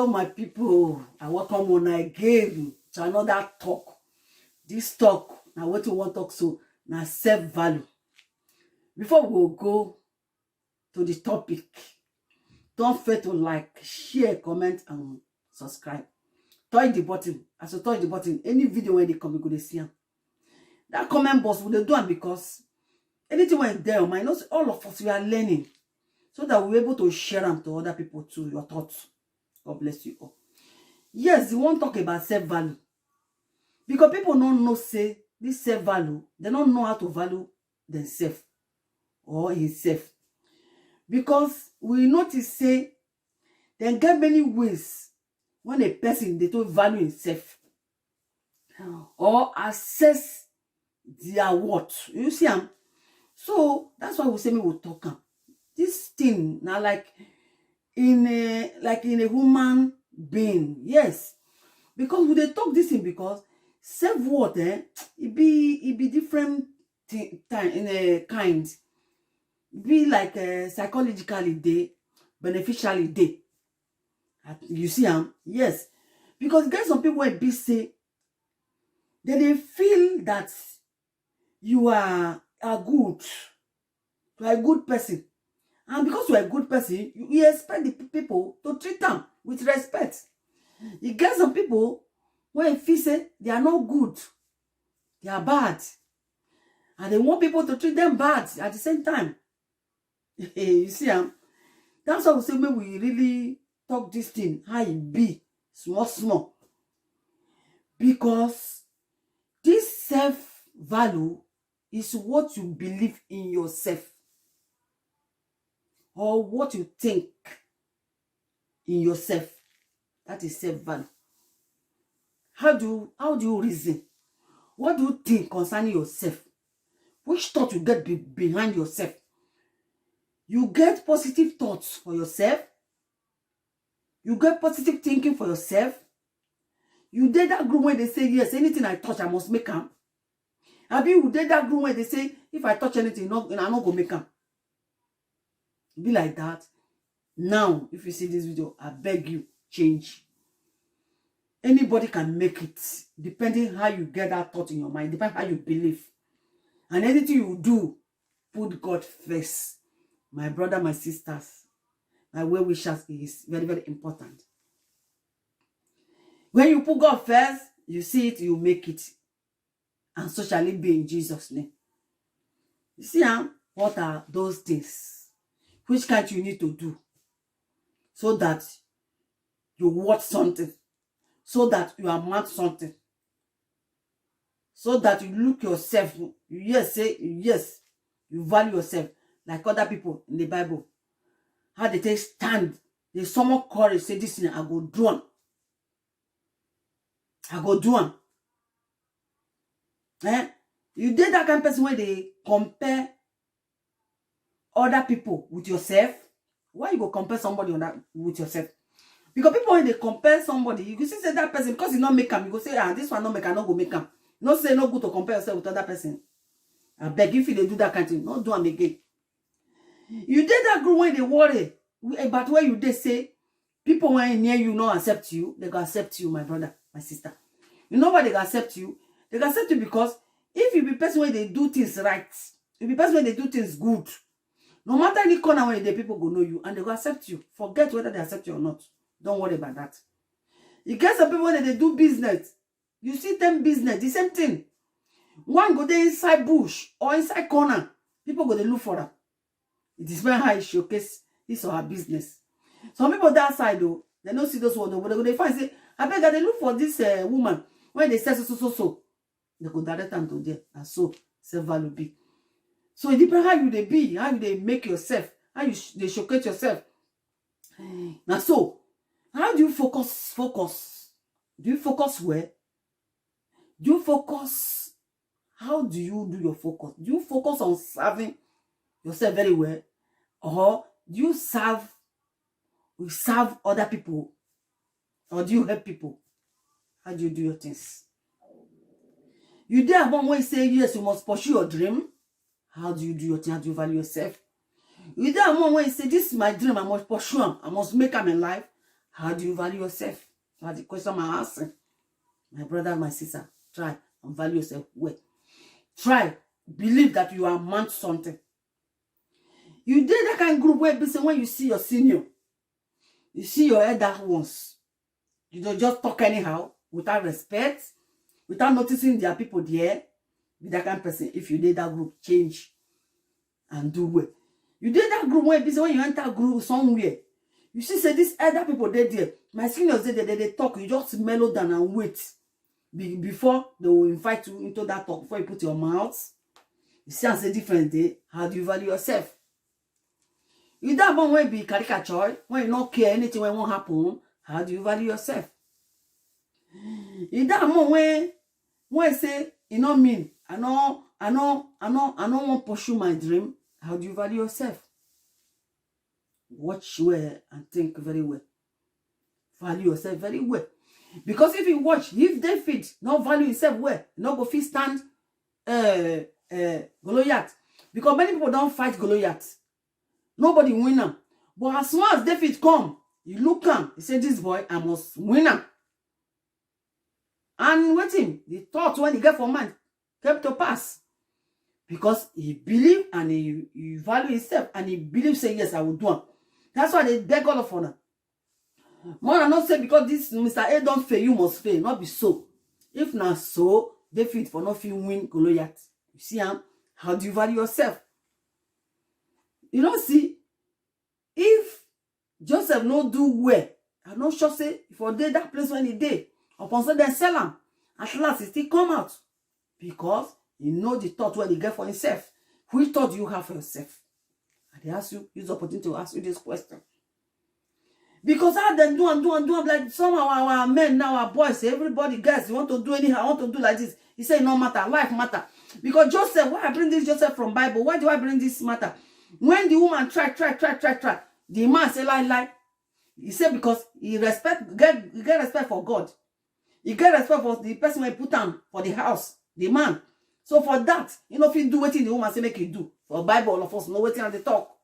Hello, my people. I welcome on again to another talk. This talk, now what we want to talk so now self-value. Before we go to the topic, don't forget to like, share, comment, and subscribe. Touch the button. As you touch the button, any video when they come, you go to see them. That comment box, we do it because anything when there, might not all of us we are learning, so that we're able to share them to other people too. Your thoughts. God bless you all. Yes, you want to talk about self-value. Because people don't know, say, this self-value, they don't know how to value themselves or himself. Because we notice, say, they get many ways when a person, they don't value himself or assess their worth. You see, so that's why we say we will talk. This thing, now like in a human being, yes, because we dey talk this thing because self-worth it be different time in a kind, be like psychologically day, beneficially day. You see, yes, because get some people wey be say they feel that you are good, you are a good person. And because you're a good person, you expect the people to treat them with respect. You get some people when feel say they are not good, they are bad, and they want people to treat them bad at the same time. You see, that's why we say maybe we really talk this thing, how it be, small. Because this self-value is what you believe in yourself, or what you think in yourself. That is self-value. How do you reason? What do you think concerning yourself? Which thought you get behind yourself? You get positive thoughts for yourself. You get positive thinking for yourself. You did that group when they say, yes, anything I touch, I must make them. Have you did that group when they say, if I touch anything, I'm not going to make them? Be like that. Now, if you see this video, I beg you, change. Anybody can make it, depending how you get that thought in your mind, depending how you believe. And anything you do, put God first. My brother, my sisters, my well wishers is very, very important. When you put God first, you see it, you make it. And so shall it be in Jesus' name. You see, what are those things? Which kind you need to do so that you watch something, so that you amount something, so that you look yourself, say yes, you value yourself like other people in the Bible. How they take stand, they summon courage, say this thing, I go do them. I go do them. You did that kind of person where they compare other people with yourself. Why you go compare somebody with yourself? Because people, when they compare somebody, you can see say that person, because you not make them, you go say, this one not make, I not go make them. Not say no good to compare yourself with other person. I beg, if you they do that kind of thing, not do them again. You did that group when they worry, but where you they say people when near you not accept you, they go accept you, my brother, my sister. You know why they go accept you? They go accept you because if you be person where they do things right, if you be person where they do things good, no matter any corner where the people go know you and they go accept you. Forget whether they accept you or not. Don't worry about that. You get some people when they do business, you see them business, the same thing. One go there inside bush or inside corner, people go they look for them. It is very high showcase his or her business. Some people that side though, they don't see those ones, but they find say, I beg that they look for this woman when they say so. They go direct them to there, and so self-value be. So it depends how you they be, how you they make yourself, how you they showcase yourself. Now so, how do you focus? Do you focus where? Do you focus? How do you do your focus? Do you focus on serving yourself very well? Or do you serve other people? Or do you help people? How do you do your things? You there one way say, yes, you must pursue your dream. How do you do your thing? How do you value yourself? You there one way say, this is my dream, I must pursue them. I must make them in life. How do you value yourself? That's the question I'm asking. My brother, my sister, try and value yourself well. Try. Believe that you are amount something. You did that kind of group where when you see your senior, you see your elder ones, you don't just talk anyhow, without respect, without noticing there are people there. Be that kind of person. If you did that group, change and do well. You did that group when you enter a group somewhere, you see, say this other people they there. My seniors they talk. You just mellow down and wait before they will invite you into that talk. Before you put your mouth, you see, and say different day. How do you value yourself? You that one when be caricature, when you not care anything when won't happen. How do you value yourself? You that one when say you know mean, I know want to pursue my dream. How do you value yourself? Watch well and think very well. Value yourself very well. Because if you watch, if David not value himself well, not go fit stand Goliath. Because many people don't fight Goliath. Nobody win him. But as soon as David come, you look him, he said, this boy, I must win him. And with him, the thought when he get for man came to pass. Because he believe and he value himself and he believe say, yes, I will do it. That's why they beg all of them. More than not say because this Mr. A don't fail, you must fail. Not be so. If not so, David for nothing win Goliath. You see, how do you value yourself? You don't see, if Joseph no do well, I'm not sure say for day that place when he did, upon so then sell him. At last he still come out. Because he know the thought when he get for himself. Which thought do you have for yourself? And they ask you, use the opportunity to ask you this question. Because how them do like some of our men now, our boys, everybody guys, you want to do anyhow, want to do like this. He say no matter, life matter. Because Joseph, why I bring this Joseph from Bible? Why do I bring this matter? When the woman try, the man say lie. He said because he get respect for God. He get respect for the person when he put on for the house, the man. So for that, you know, if you do what the woman say make you do. For Bible, all of us know waiting on the talk.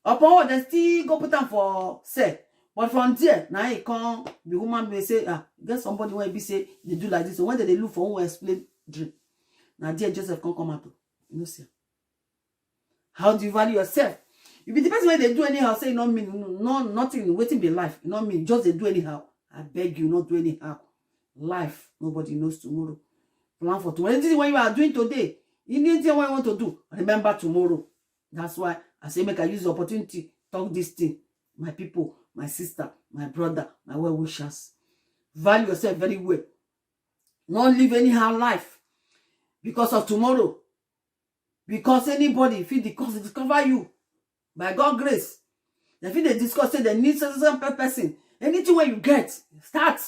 Upon what they still go put on for say. But from there, now he come, the woman may say, get somebody when be say they do like this. So when they look for who will explain dream. Now dear Joseph can't come out. You know, see. How do you value yourself? If it depends when they do anyhow, say no mean nothing waiting be life. You know what I mean? Just they do anyhow. I beg you, not do anyhow. Life, nobody knows tomorrow. Plan for tomorrow. Anything what you are doing today, anything what you want to do, remember tomorrow. That's why I say make I use the opportunity talk this thing. My people, my sister, my brother, my well wishers. Value yourself very well. Not live anyhow life because of tomorrow. Because anybody feel discover you by God's grace. They feel they discuss say they need certain person. Anything where you get, start.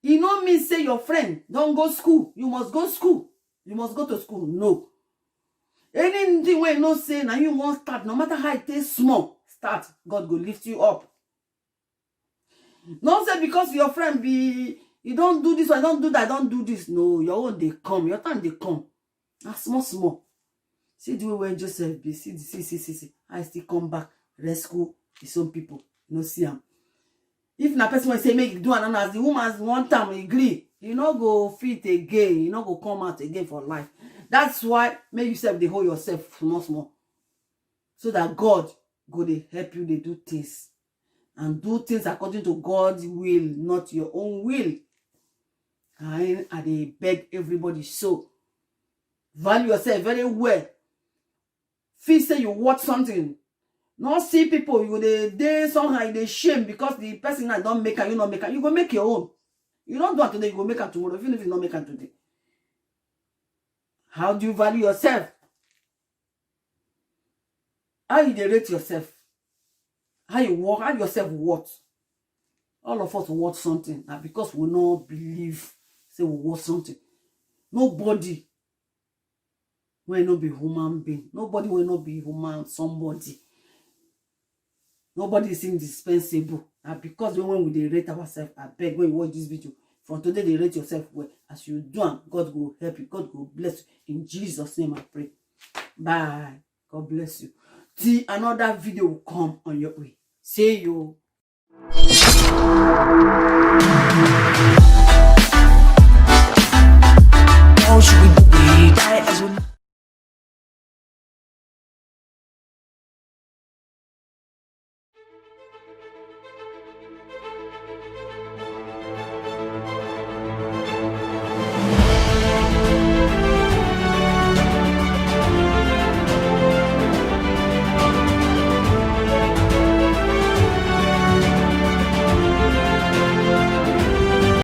You know me say your friend don't go school. You must go school. You must go to school. No. Anything where you know say now you won't start, no matter how it is small, start. God will lift you up. Not say because your friend be you don't do this or don't do that, don't do this. No, your own they come, your time they come. That's small. See the way when Joseph be see. I still come back, rescue his own people. You know, see him. If na person will say make do another as the woman's one time agree, you no go fit again, you no go come out again for life. That's why make yourself they hold yourself small. So that God go they help you, they do things. And do things according to God's will, not your own will. And they beg everybody so. Value yourself very well. Feel say you watch something. Not see people, you they somehow they shame because the person that don't make it, you not make it. You go make your own. You don't do it today, you go make it tomorrow, even if you not make it today. How do you value yourself? How you rate yourself? How you work, how yourself what? All of us watch something. Now because we not believe, say we watch something. Nobody will not be human being. Nobody will not be human somebody. Nobody is indispensable. And because when we rate ourselves, I beg when you watch this video, from today they rate yourself well. As you do, God will help you. God will bless you. In Jesus' name I pray. Bye. God bless you. Till another video will come on your way. See you.